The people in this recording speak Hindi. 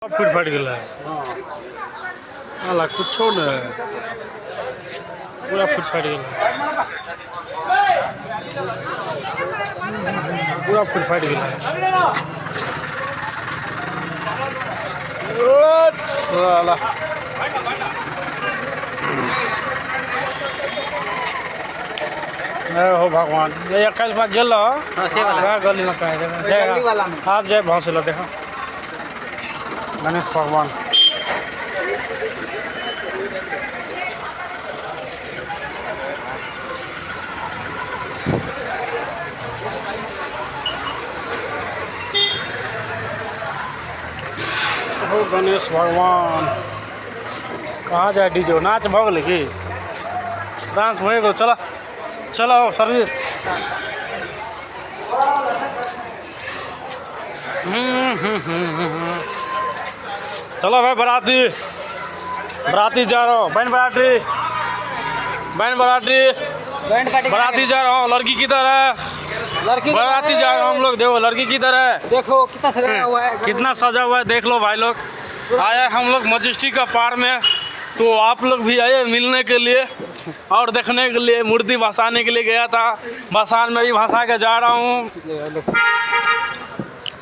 फुट फट गया है कुछ न पूरा फुट फट गया पूरा फुट फट गया साला हो भगवान ये 21 बार गेल गली में कहे आप जाए भाव से लो देखो गणेश भगवान हो गणेश भगवान कहाँ जाए डीजे नाच भगल की डांस हो गो चलो चलो सर्विस चलो भाई बराती बराती जा रहा हूँ बहन बराती बराती जा रहा हूँ लड़की किधर है लड़की बराती जा रहा हूँ हम लोग देखो लड़की किधर है देखो कितना सजा हुआ है कितना सजा हुआ है देख लो भाई लोग आए हम लोग मजेस्टिक का पार में तो आप लोग भी आए मिलने के लिए और देखने के लिए मूर्ति भसाने के लिए गया था भसान में भी भसा के जा रहा हूँ